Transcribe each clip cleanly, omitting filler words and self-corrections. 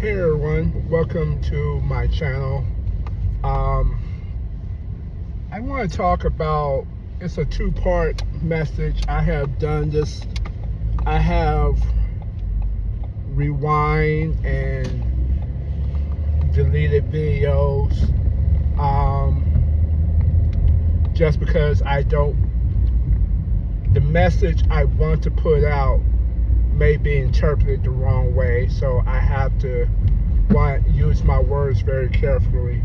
Hey everyone, welcome to my channel. Um, I want to talk about, it's a two-part message. I have done this, I have rewind and deleted videos just because the message I want to put out may be interpreted the wrong way, so I have to use my words very carefully.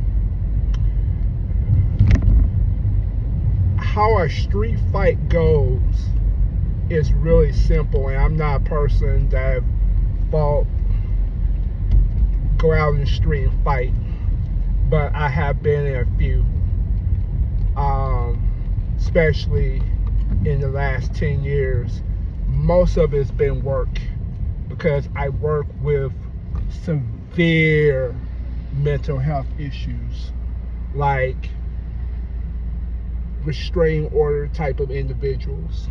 How a street fight goes is really simple, and I'm not a person that go out in the street and fight, but I have been in a few, especially in the last 10 years. Most of it's been work because I work with severe mental health issues, like restraining order type of individuals.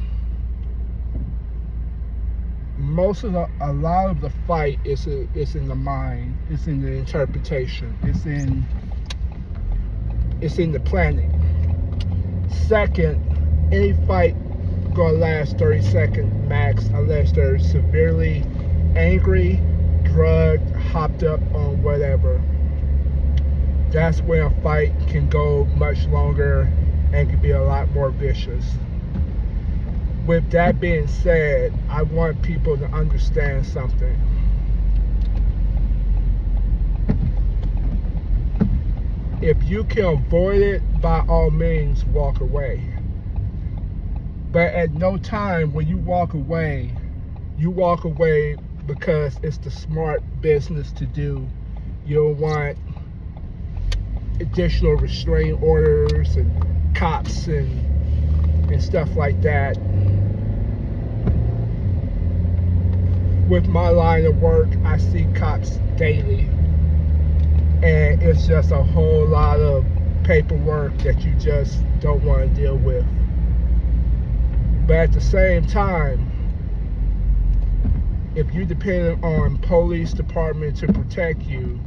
A lot of the fight is in the mind, it's in the interpretation, it's in the planning. Second, any fight gonna last 30 seconds max unless they're severely angry, drugged, hopped up on whatever. That's when a fight can go much longer and can be a lot more vicious. With that being said, I want people to understand something. If you can avoid it, by all means, walk away. But at no time when you walk away because it's the smart business to do. You don't want additional restraining orders and cops and stuff like that. With my line of work, I see cops daily, and it's just a whole lot of paperwork that you just don't want to deal with. But at the same time, if you depend on police department to protect you,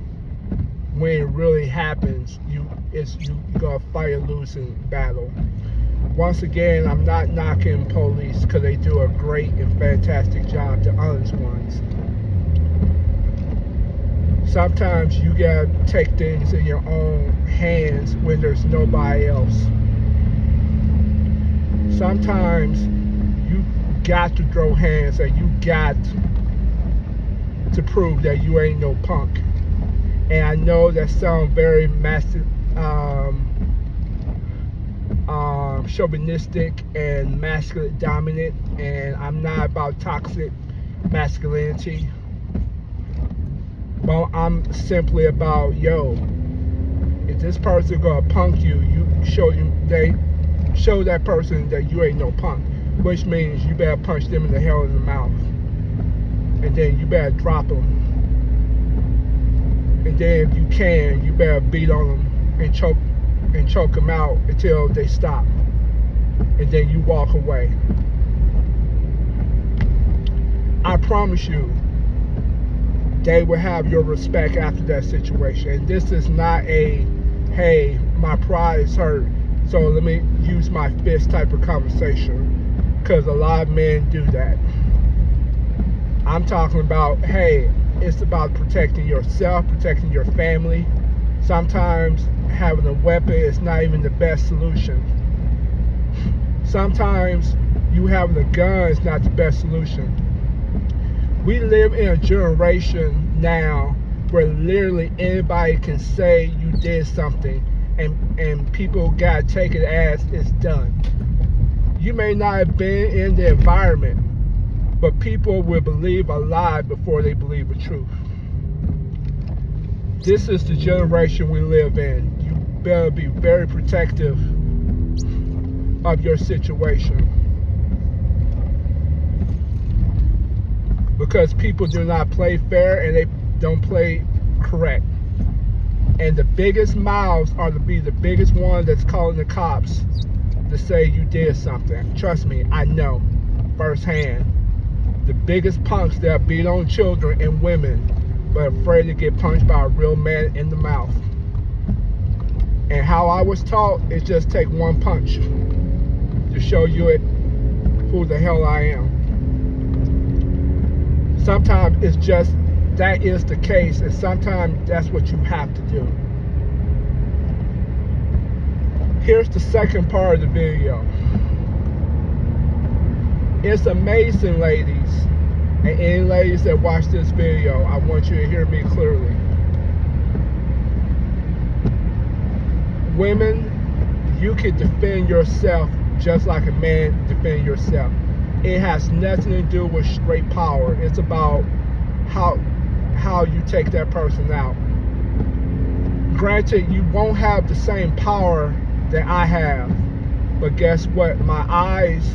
when it really happens, you gotta fight a losing battle. Once again, I'm not knocking police because they do a great and fantastic job, the honest ones. Sometimes you gotta take things in your own hands when there's nobody else. Sometimes you got to throw hands and you got to prove that you ain't no punk. And I know that sounds very massive, chauvinistic and masculine dominant, and I'm not about toxic masculinity. Well, I'm simply about, if this person gonna punk you, they show that person that you ain't no punk, which means you better punch them in the hell in the mouth, and then you better drop them, and then if you can, you better beat on them and choke them out until they stop, and then you walk away. I promise you, they will have your respect after that situation. And this is not a, hey, my pride is hurt, so let me use my fist type of conversation, because a lot of men do that. I'm talking about, hey, it's about protecting yourself, protecting your family. Sometimes having a weapon is not even the best solution. Sometimes you having a gun is not the best solution. We live in a generation now where literally anybody can say you did something, and people gotta take it as it's done. You may not have been in the environment, but people will believe a lie before they believe the truth. This is the generation we live in. You better be very protective of your situation, because people do not play fair and they don't play correct. And the biggest mouths are to be the biggest one that's calling the cops to say you did something. Trust me, I know firsthand. The biggest punks that beat on children and women but afraid to get punched by a real man in the mouth. And how I was taught is just take one punch to show you who the hell I am. Sometimes it's just that is the case, and sometimes that's what you have to do. Here's the second part of the video. It's amazing, ladies, and any ladies that watch this video, I want you to hear me clearly. Women, you can defend yourself just like a man defend yourself. It has nothing to do with straight power. It's about how you take that person out. Granted, you won't have the same power that I have, but guess what? My eyes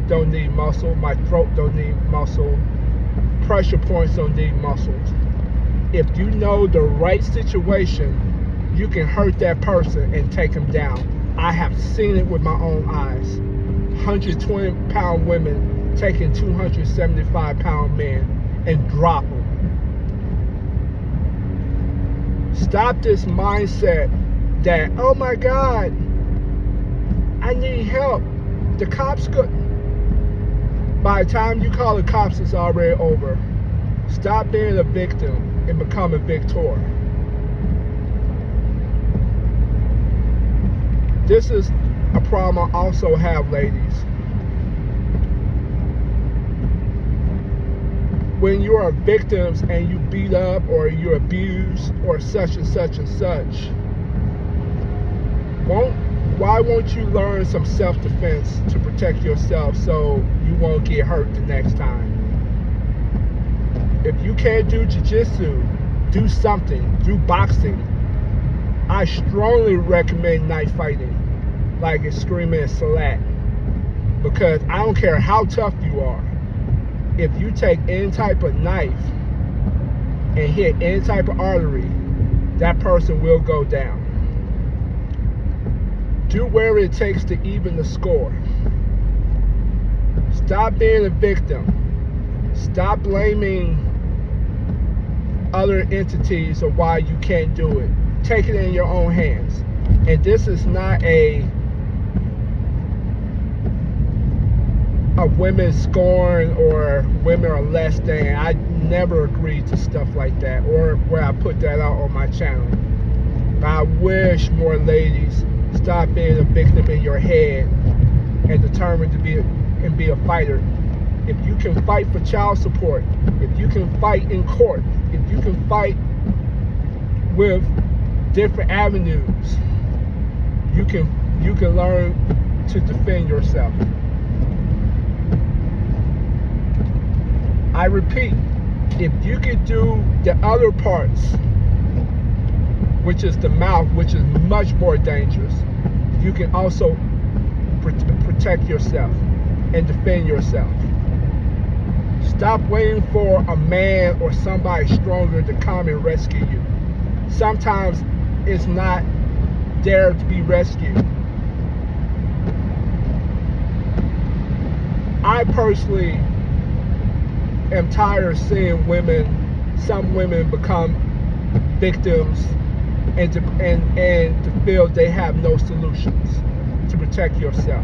don't need muscle, my throat don't need muscle, pressure points don't need muscles. If you know the right situation, you can hurt that person and take them down. I have seen it with my own eyes. 120-pound women taking 275-pound men and drop them. Stop this mindset that, oh my God, I need help. The cops could. By the time you call the cops, it's already over. Stop being a victim and become a victor. This is a problem I also have, ladies. When you are victims and you beat up or you're abused or such and such and such, why won't you learn some self-defense to protect yourself so you won't get hurt the next time? If you can't do jiu-jitsu, do something, do boxing. I strongly recommend knife fighting, like Eskrima and Silat, because I don't care how tough you are. If you take any type of knife and hit any type of artery, that person will go down. Do whatever it takes to even the score. Stop being a victim. Stop blaming other entities of why you can't do it. Take it in your own hands. And this is not a women scorn or women are less than. I never agreed to stuff like that, or where I put that out on my channel. But I wish more ladies stop being a victim in your head and determined to be a fighter. If you can fight for child support, if you can fight in court, if you can fight with different avenues, you can learn to defend yourself. I repeat, if you can do the other parts, which is the mouth, which is much more dangerous, you can also protect yourself and defend yourself. Stop waiting for a man or somebody stronger to come and rescue you. Sometimes it's not there to be rescued. I personally am tired of seeing some women become victims and to feel they have no solutions to protect yourself.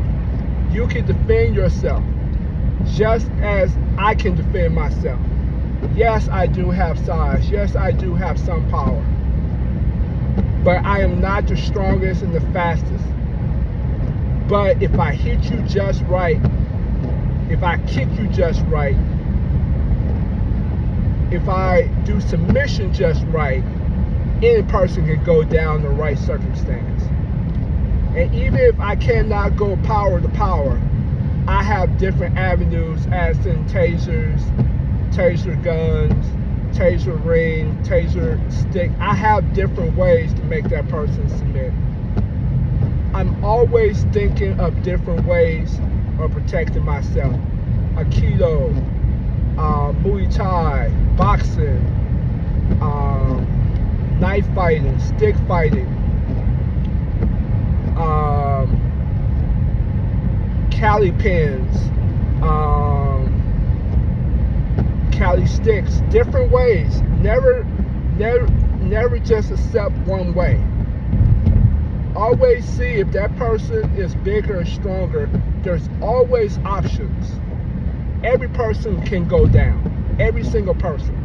You can defend yourself just as I can defend myself. Yes, I do have size. Yes, I do have some power. But I am not the strongest and the fastest. But if I hit you just right, if I kick you just right, if I do submission just right, any person can go down in the right circumstance. And even if I cannot go power to power, I have different avenues, as in tasers, taser guns, taser ring, taser stick. I have different ways to make that person submit. I'm always thinking of different ways of protecting myself. Aikido, Muay Thai, boxing, knife fighting, stick fighting, Cali pins, Cali sticks, different ways. Never never just accept one way. Always see if that person is bigger and stronger. There's always options. Every person can go down. Every single person.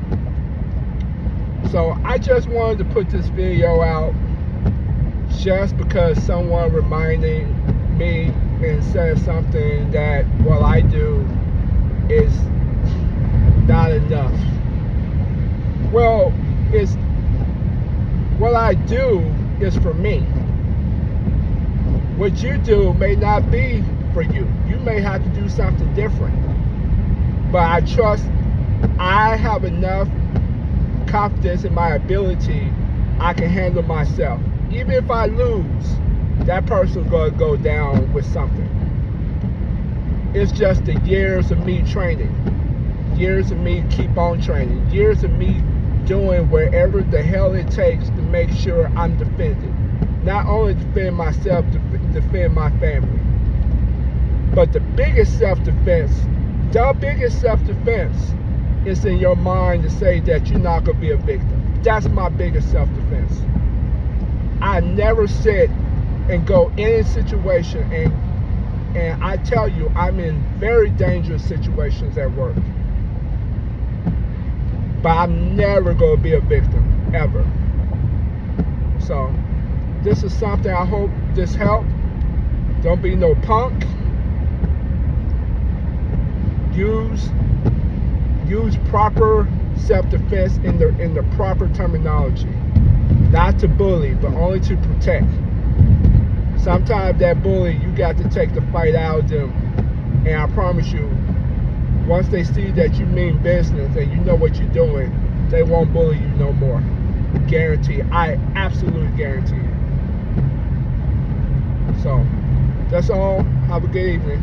So I just wanted to put this video out just because someone reminded me and said something that what I do is not enough. Well, it's what I do is for me. What you do may not be for you. You may have to do something different. But I trust I have enough confidence in my ability. I can handle myself. Even if I lose, that person's going to go down with something. It's just the years of me training. Years of me keep on training. Years of me doing wherever the hell it takes to make sure I'm defended. Not only defend myself, defend my family. But the biggest self-defense is in your mind to say that you're not going to be a victim. That's my biggest self-defense. I never sit and go in a situation and I tell you, I'm in very dangerous situations at work. But I'm never going to be a victim, ever. So, this is something I hope this helped. Don't be no punk. Use proper self-defense in the proper terminology. Not to bully, but only to protect. Sometimes that bully, you got to take the fight out of them. And I promise you, once they see that you mean business and you know what you're doing, they won't bully you no more. Guarantee. I absolutely guarantee it. So, that's all. Have a good evening.